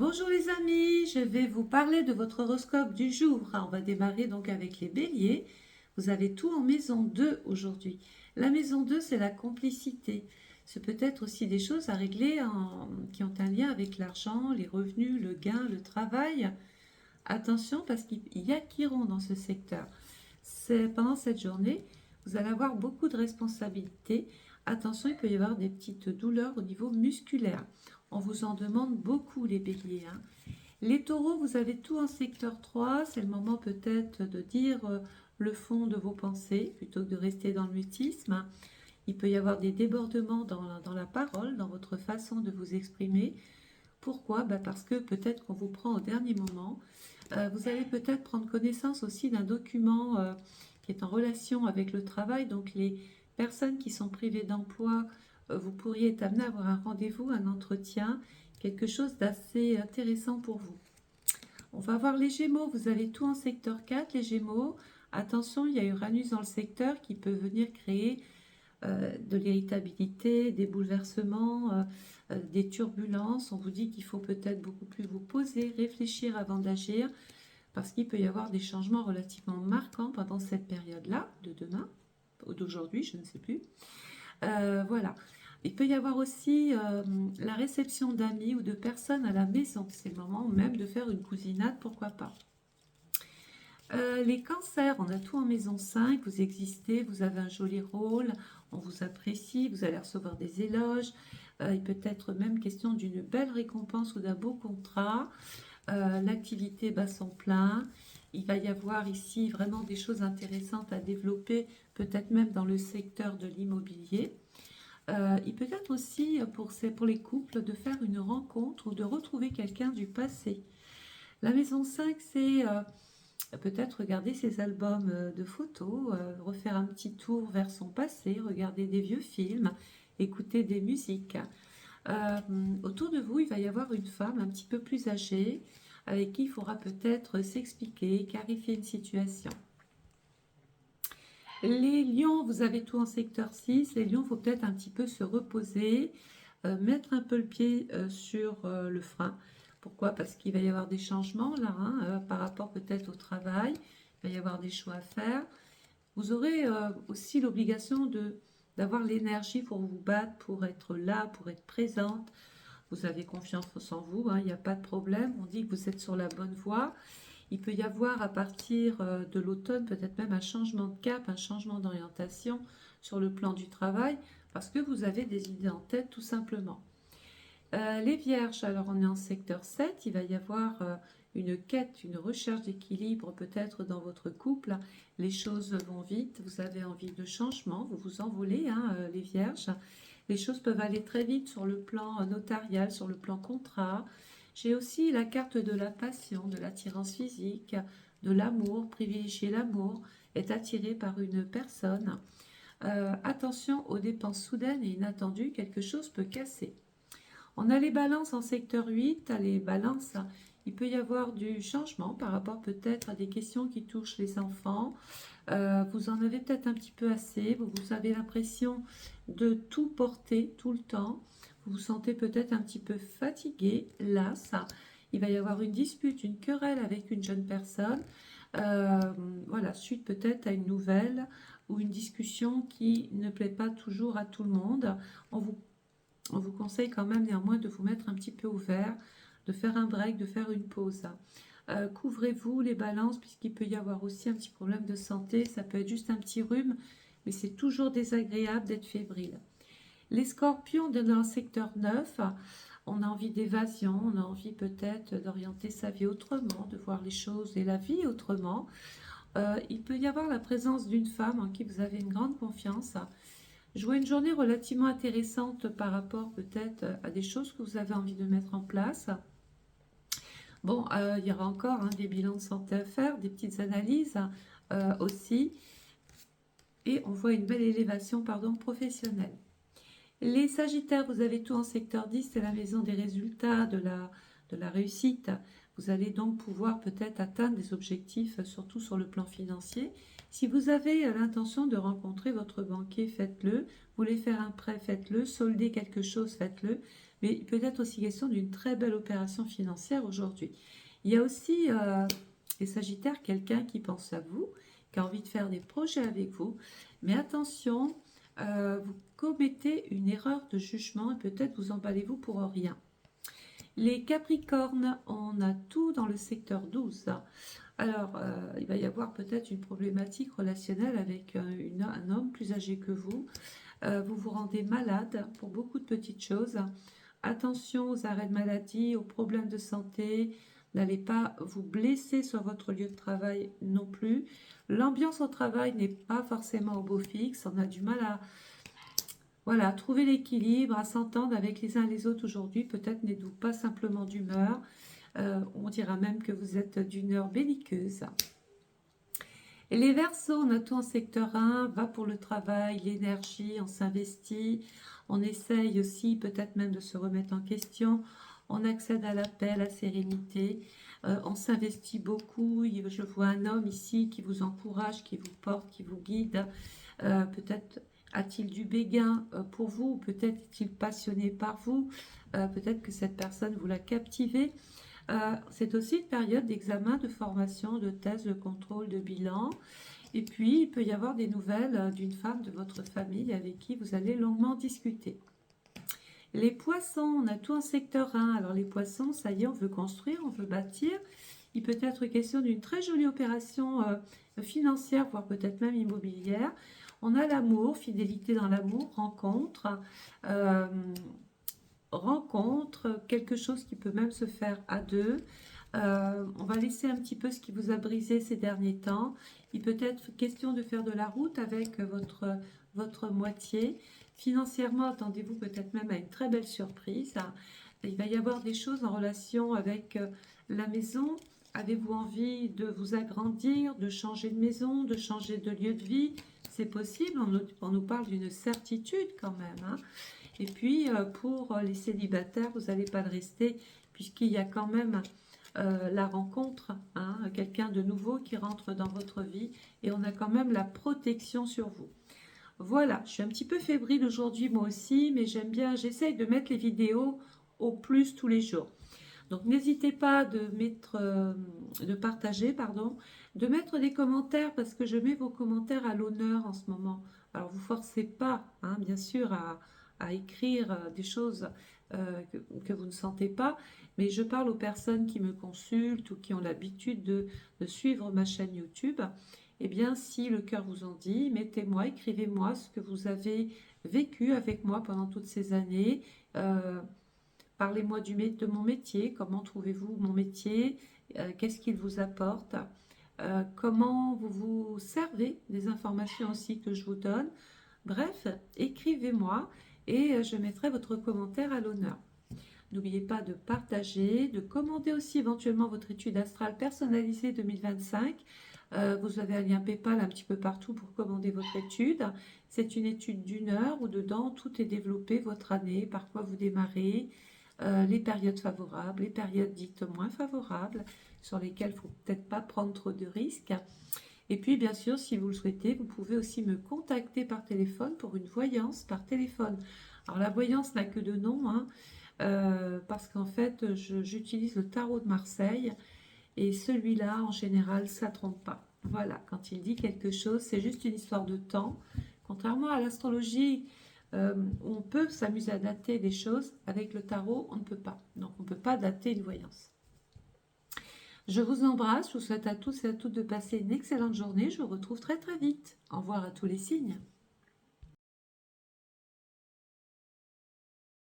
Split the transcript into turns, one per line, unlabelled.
Bonjour les amis, je vais vous parler de votre horoscope du jour. On va démarrer donc avec les béliers. Vous avez tout en maison 2 aujourd'hui. La maison 2, c'est la complicité. C'est peut-être aussi des choses à régler qui ont un lien avec l'argent, les revenus, le gain, le travail. Attention parce qu'il y a Chiron dans ce secteur. Pendant cette journée, vous allez avoir beaucoup de responsabilités. Attention, il peut y avoir des petites douleurs au niveau musculaire. On vous en demande beaucoup, les béliers, hein. Les taureaux, vous avez tout en secteur 3. C'est le moment peut-être de dire le fond de vos pensées plutôt que de rester dans le mutisme. Il peut y avoir des débordements dans la parole, dans votre façon de vous exprimer. Pourquoi? Parce que peut-être qu'on vous prend au dernier moment. Vous allez peut-être prendre connaissance aussi d'un document qui est en relation avec le travail. Donc les personnes qui sont privées d'emploi, vous pourriez être amené à avoir un rendez-vous, un entretien, quelque chose d'assez intéressant pour vous. On va voir les Gémeaux. Vous avez tout en secteur 4, les Gémeaux. Attention, il y a Uranus dans le secteur qui peut venir créer de l'irritabilité, des bouleversements, des turbulences. On vous dit qu'il faut peut-être beaucoup plus vous poser, réfléchir avant d'agir, parce qu'il peut y avoir des changements relativement marquants pendant cette période-là, de demain, ou d'aujourd'hui, je ne sais plus. Voilà. Il peut y avoir aussi la réception d'amis ou de personnes à la maison. C'est le moment même de faire une cousinade, pourquoi pas. Les cancers, on a tout en maison 5, vous existez, vous avez un joli rôle, on vous apprécie, vous allez recevoir des éloges, il peut être même question d'une belle récompense ou d'un beau contrat. L'activité bat son plein, il va y avoir ici vraiment des choses intéressantes à développer, peut-être même dans le secteur de l'immobilier. Il peut être aussi pour les couples de faire une rencontre ou de retrouver quelqu'un du passé. La maison 5, c'est peut-être regarder ses albums de photos, refaire un petit tour vers son passé, regarder des vieux films, écouter des musiques. Euh, Autour de vous, il va y avoir une femme un petit peu plus âgée avec qui il faudra peut-être s'expliquer, clarifier une situation. Les lions, vous avez tout en secteur 6. Les lions, il faut peut-être un petit peu se reposer, mettre un peu le pied sur le frein. Pourquoi? Parce qu'il va y avoir des changements là, hein, par rapport peut-être au travail. Il va y avoir des choix à faire. Vous aurez aussi l'obligation d'avoir l'énergie pour vous battre, pour être là, pour être présente. Vous avez confiance en vous, hein, il n'y a pas de problème. On dit que vous êtes sur la bonne voie. Il peut y avoir à partir de l'automne peut-être même un changement de cap, un changement d'orientation sur le plan du travail parce que vous avez des idées en tête tout simplement. Les vierges, alors on est en secteur 7, il va y avoir une quête, une recherche d'équilibre peut-être dans votre couple. Les choses vont vite, vous avez envie de changement, vous vous envolez, hein, les vierges. Les choses peuvent aller très vite sur le plan notarial, sur le plan contrat. J'ai aussi la carte de la passion, de l'attirance physique, de l'amour, privilégier l'amour, être attiré par une personne. Attention aux dépenses soudaines et inattendues, quelque chose peut casser. On a les balances en secteur 8, les balances, il peut y avoir du changement par rapport peut-être à des questions qui touchent les enfants. Vous en avez peut-être un petit peu assez, vous avez l'impression de tout porter tout le temps. Vous vous sentez peut-être un petit peu fatigué, las. Il va y avoir une dispute, une querelle avec une jeune personne. Euh, voilà, suite peut-être à une nouvelle ou une discussion qui ne plaît pas toujours à tout le monde. On vous on vous conseille quand même néanmoins de vous mettre un petit peu ouvert, de faire un break, de faire une pause. Couvrez-vous les balances puisqu'il peut y avoir aussi un petit problème de santé. Ça peut être juste un petit rhume, mais c'est toujours désagréable d'être fébrile. Les scorpions dans le secteur 9, on a envie d'évasion, on a envie peut-être d'orienter sa vie autrement, de voir les choses et la vie autrement. Il peut y avoir la présence d'une femme en qui vous avez une grande confiance. Je vois une journée relativement intéressante par rapport peut-être à des choses que vous avez envie de mettre en place. Bon, il y aura encore des bilans de santé à faire, des petites analyses aussi. Et on voit une belle élévation professionnelle. Les Sagittaires, vous avez tout en secteur 10, c'est la maison des résultats, de la réussite. Vous allez donc pouvoir peut-être atteindre des objectifs, surtout sur le plan financier. Si vous avez l'intention de rencontrer votre banquier, faites-le. Vous voulez faire un prêt, faites-le. Solder quelque chose, faites-le. mais il peut être aussi question d'une très belle opération financière aujourd'hui. Il y a aussi, les Sagittaires, quelqu'un qui pense à vous, qui a envie de faire des projets avec vous, mais attention, vous commettez une erreur de jugement et peut-être vous emballez-vous pour rien. Les Capricornes, on a tout dans le secteur 12. Alors, il va y avoir peut-être une problématique relationnelle avec un homme plus âgé que vous. Vous vous rendez malade pour beaucoup de petites choses. Attention aux arrêts de maladie, aux problèmes de santé. N'allez pas vous blesser sur votre lieu de travail non plus. L'ambiance au travail n'est pas forcément au beau fixe. On a du mal à voilà, trouver l'équilibre, à s'entendre avec les uns et les autres aujourd'hui. Peut-être n'êtes-vous pas simplement d'humeur. On dira même que vous êtes d'une heure belliqueuse. Et les Verseaux, on a tout en secteur 1, va pour le travail, l'énergie, on s'investit, on essaye aussi peut-être même de se remettre en question, on accède à la paix, à la sérénité, on s'investit beaucoup. Je vois un homme ici qui vous encourage, qui vous porte, qui vous guide. Peut-être a-t-il du béguin pour vous, peut-être est-il passionné par vous, peut-être que cette personne vous l'a captivé. C'est aussi une période d'examen, de formation, de test, de contrôle, de bilan. Et puis, il peut y avoir des nouvelles d'une femme de votre famille avec qui vous allez longuement discuter. Les poissons, on a tout en secteur 1. Alors les poissons, ça y est, on veut construire, on veut bâtir. Il peut être question d'une très jolie opération financière, voire peut-être même immobilière. On a l'amour, fidélité dans l'amour, rencontre, quelque chose qui peut même se faire à deux. On va laisser un petit peu ce qui vous a brisé ces derniers temps. Il peut être question de faire de la route avec votre moitié. Financièrement, attendez-vous peut-être même à une très belle surprise. Il va y avoir des choses en relation avec la maison. Avez-vous envie de vous agrandir, de changer de maison, de changer de lieu de vie? C'est possible, on nous parle d'une certitude quand même, hein. Et puis, pour les célibataires, vous n'allez pas le rester, puisqu'il y a quand même la rencontre, hein, quelqu'un de nouveau qui rentre dans votre vie, et on a quand même la protection sur vous. Voilà, je suis un petit peu fébrile aujourd'hui moi aussi, mais j'aime bien, j'essaye de mettre les vidéos au plus tous les jours. Donc n'hésitez pas de partager, pardon, de mettre des commentaires parce que je mets vos commentaires à l'honneur en ce moment. Alors vous forcez pas, hein, bien sûr, à écrire des choses que vous ne sentez pas, mais je parle aux personnes qui me consultent ou qui ont l'habitude de suivre ma chaîne YouTube. Eh bien, si le cœur vous en dit, mettez-moi, écrivez-moi ce que vous avez vécu avec moi pendant toutes ces années. Parlez-moi de mon métier, comment trouvez-vous mon métier, qu'est-ce qu'il vous apporte, comment vous vous servez des informations aussi que je vous donne. Bref, écrivez-moi et je mettrai votre commentaire à l'honneur. N'oubliez pas de partager, de commander aussi éventuellement votre étude astrale personnalisée 2025. Vous avez un lien PayPal un petit peu partout pour commander votre étude. C'est une étude d'1 heure où dedans tout est développé, votre année, par quoi vous démarrez, les périodes favorables, les périodes dites moins favorables, sur lesquelles il ne faut peut-être pas prendre trop de risques. Et puis, bien sûr, si vous le souhaitez, vous pouvez aussi me contacter par téléphone pour une voyance par téléphone. Alors, la voyance n'a que deux noms, hein, parce qu'en fait, j'utilise le tarot de Marseille, et celui-là, en général, ça ne trompe pas. Voilà, quand il dit quelque chose, c'est juste une histoire de temps. Contrairement à l'astrologie, on peut s'amuser à dater des choses. Avec le tarot, on ne peut pas. Donc, on ne peut pas dater une voyance. Je vous embrasse. Je vous souhaite à tous et à toutes de passer une excellente journée. Je vous retrouve très très vite. Au revoir à tous les signes.